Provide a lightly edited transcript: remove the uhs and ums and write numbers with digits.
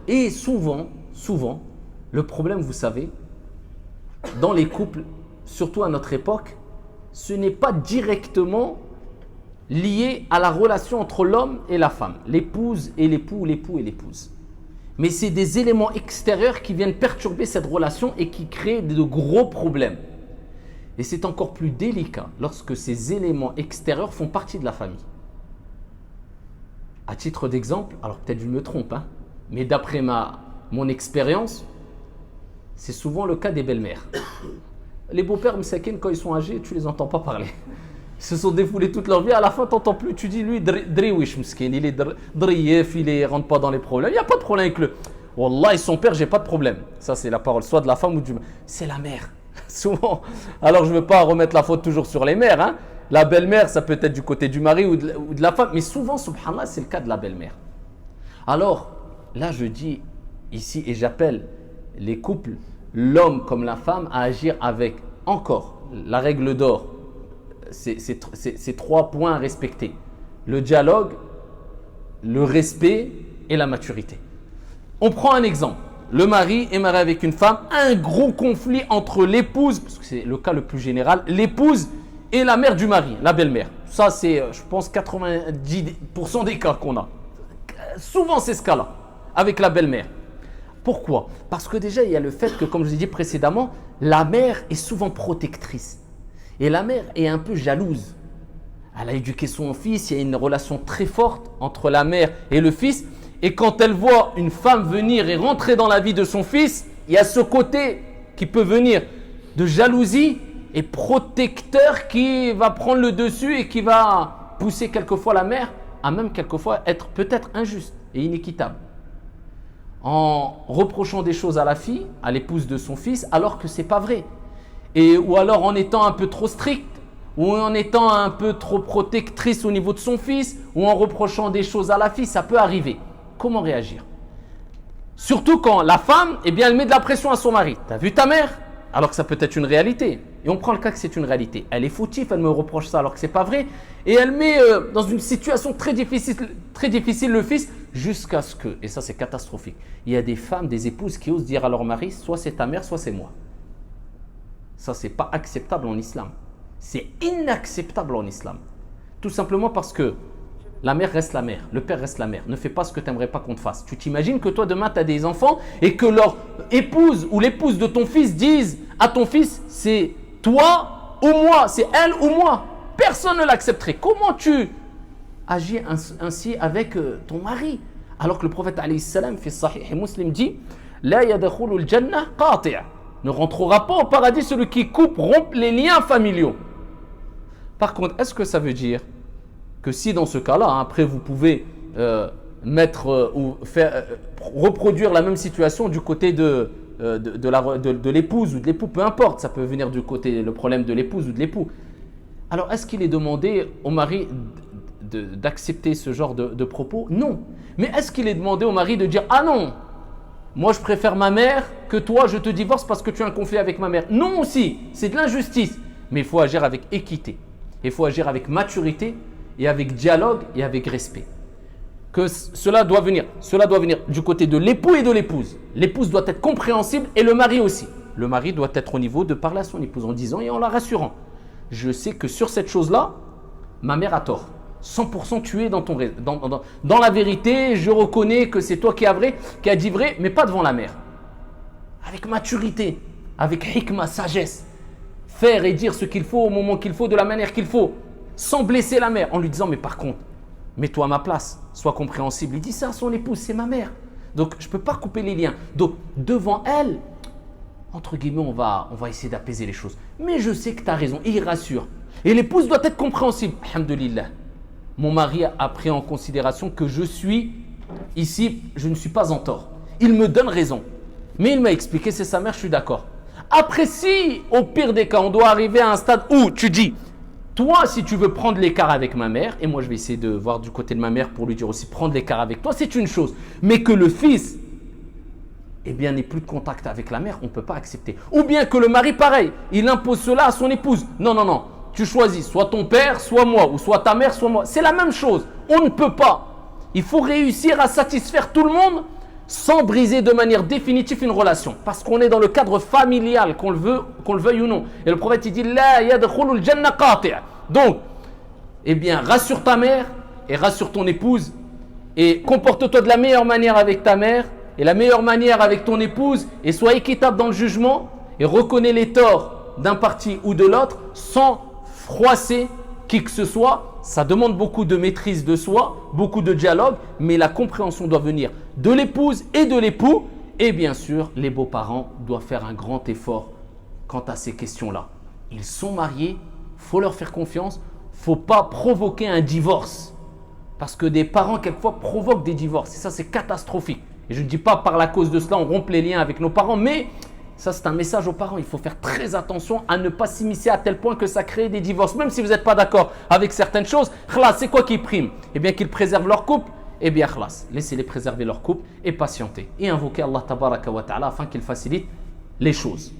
Et souvent, le problème, vous savez, dans les couples, surtout à notre époque, ce n'est pas directement lié à la relation entre l'homme et la femme, l'épouse et l'époux, l'époux et l'épouse. Mais c'est des éléments extérieurs qui viennent perturber cette relation et qui créent de gros problèmes. Et c'est encore plus délicat lorsque ces éléments extérieurs font partie de la famille. À titre d'exemple, alors peut-être je me trompe, mais d'après mon expérience, c'est souvent le cas des belles-mères. Les beaux-pères, msakin, quand ils sont âgés, tu les entends pas parler. Ils se sont défoulés toute leur vie, à la fin, tu n'entends plus. Tu dis, lui, driwish, mskin, il est driyef, il ne rentre pas dans les problèmes. Il n'y a pas de problème avec le. Wallah, et son père, j'ai pas de problème. Ça, c'est la parole, soit de la femme ou du. C'est la mère. Souvent. Alors, je ne veux pas remettre la faute toujours sur les mères. La belle-mère, ça peut être du côté du mari ou de la femme. Mais souvent, subhanallah, c'est le cas de la belle-mère. Alors, là, je dis ici et j'appelle les couples, l'homme comme la femme, à agir avec encore la règle d'or. C'est 3 points à respecter. Le dialogue, le respect et la maturité. On prend un exemple. Le mari est marié avec une femme, un gros conflit entre l'épouse, parce que c'est le cas le plus général, l'épouse et la mère du mari, la belle-mère. Ça, c'est, je pense, 90% des cas qu'on a. Souvent, c'est ce cas-là, avec la belle-mère. Pourquoi? Parce que déjà, il y a le fait que, comme je vous ai dit précédemment, la mère est souvent protectrice. Et la mère est un peu jalouse. Elle a éduqué son fils, il y a une relation très forte entre la mère et le fils. Et quand elle voit une femme venir et rentrer dans la vie de son fils, il y a ce côté qui peut venir de jalousie et protecteur qui va prendre le dessus et qui va pousser quelquefois la mère à même quelquefois être peut-être injuste et inéquitable. En reprochant des choses à la fille, à l'épouse de son fils, alors que ce n'est pas vrai. Ou alors en étant un peu trop stricte, ou en étant un peu trop protectrice au niveau de son fils, ou en reprochant des choses à la fille, ça peut arriver. Comment réagir? Surtout quand la femme, eh bien, elle met de la pression à son mari. T'as vu ta mère? Alors que ça peut être une réalité. Et on prend le cas que c'est une réalité. Elle est fautive, elle me reproche ça alors que c'est pas vrai. Et elle met dans une situation très difficile le fils, jusqu'à ce que, et ça c'est catastrophique, il y a des femmes, des épouses qui osent dire à leur mari, soit c'est ta mère, soit c'est moi. Ça, c'est pas acceptable en islam. C'est inacceptable en islam. Tout simplement parce que la mère reste la mère, le père reste la mère. Ne fais pas ce que tu n'aimerais pas qu'on te fasse. Tu t'imagines que toi, demain, tu as des enfants et que leur épouse ou l'épouse de ton fils disent à ton fils, c'est toi ou moi, c'est elle ou moi. Personne ne l'accepterait. Comment tu agis ainsi avec ton mari? Alors que le prophète, alayhi salam, fi Sahih Muslim dit, la yadkhulu al-jannah qati'. Ne rentrera pas au paradis celui qui rompt les liens familiaux. Par contre, est-ce que ça veut dire que si dans ce cas-là, après vous pouvez reproduire la même situation du côté de l'épouse ou de l'époux, peu importe, ça peut venir du côté le problème de l'épouse ou de l'époux. Alors, est-ce qu'il est demandé au mari d'accepter ce genre de propos? Non. Mais est-ce qu'il est demandé au mari de dire « Ah non, moi je préfère ma mère que toi, je te divorce parce que tu as un conflit avec ma mère ». Non aussi, c'est de l'injustice. Mais il faut agir avec équité. Il faut agir avec maturité et avec dialogue et avec respect. Que cela doit venir du côté de l'époux et de l'épouse. L'épouse doit être compréhensible et le mari aussi. Le mari doit être au niveau de parler à son épouse en disant et en la rassurant. Je sais que sur cette chose-là, ma mère a tort. 100% tu es dans la vérité, je reconnais que c'est toi qui as dit vrai, mais pas devant la mère. Avec maturité, avec hikma, sagesse. Faire et dire ce qu'il faut au moment qu'il faut, de la manière qu'il faut, sans blesser la mère, en lui disant mais par contre, mets-toi à ma place, sois compréhensible. Il dit ça à son épouse, c'est ma mère. Donc je ne peux pas couper les liens. Donc devant elle, entre guillemets, on va essayer d'apaiser les choses. Mais je sais que tu as raison, et il rassure. Et l'épouse doit être compréhensible. Alhamdulillah. Mon mari a pris en considération que je ne suis pas en tort. Il me donne raison. Mais il m'a expliqué, c'est sa mère, je suis d'accord. Après, si, au pire des cas, on doit arriver à un stade où tu dis, toi, si tu veux prendre l'écart avec ma mère, et moi je vais essayer de voir du côté de ma mère pour lui dire aussi, prendre l'écart avec toi, c'est une chose. Mais que le fils, eh bien, n'ait plus de contact avec la mère, on ne peut pas accepter. Ou bien que le mari, pareil, il impose cela à son épouse. Non, non, non. Tu choisis soit ton père, soit moi, ou soit ta mère, soit moi. C'est la même chose. On ne peut pas. Il faut réussir à satisfaire tout le monde sans briser de manière définitive une relation. Parce qu'on est dans le cadre familial, qu'on le veuille ou non. Et le prophète il dit La yadkhulul janna qati'. Donc, eh bien, rassure ta mère et rassure ton épouse et comporte-toi de la meilleure manière avec ta mère et la meilleure manière avec ton épouse et sois équitable dans le jugement et reconnais les torts d'un parti ou de l'autre sans froisser qui que ce soit. Ça demande beaucoup de maîtrise de soi, beaucoup de dialogue, mais la compréhension doit venir de l'épouse et de l'époux. Et bien sûr, les beaux-parents doivent faire un grand effort quant à ces questions-là. Ils sont mariés, il faut leur faire confiance, il ne faut pas provoquer un divorce. Parce que des parents, quelquefois, provoquent des divorces. Et ça, c'est catastrophique. Et je ne dis pas par la cause de cela, on rompt les liens avec nos parents, mais ça, c'est un message aux parents. Il faut faire très attention à ne pas s'immiscer à tel point que ça crée des divorces. Même si vous n'êtes pas d'accord avec certaines choses, khlas, c'est quoi qui prime? Eh bien, qu'ils préservent leur couple. Eh bien, khlas, laissez-les préserver leur couple et patienter. Et invoquer Allah tabaraka wa ta'ala afin qu'il facilite les choses.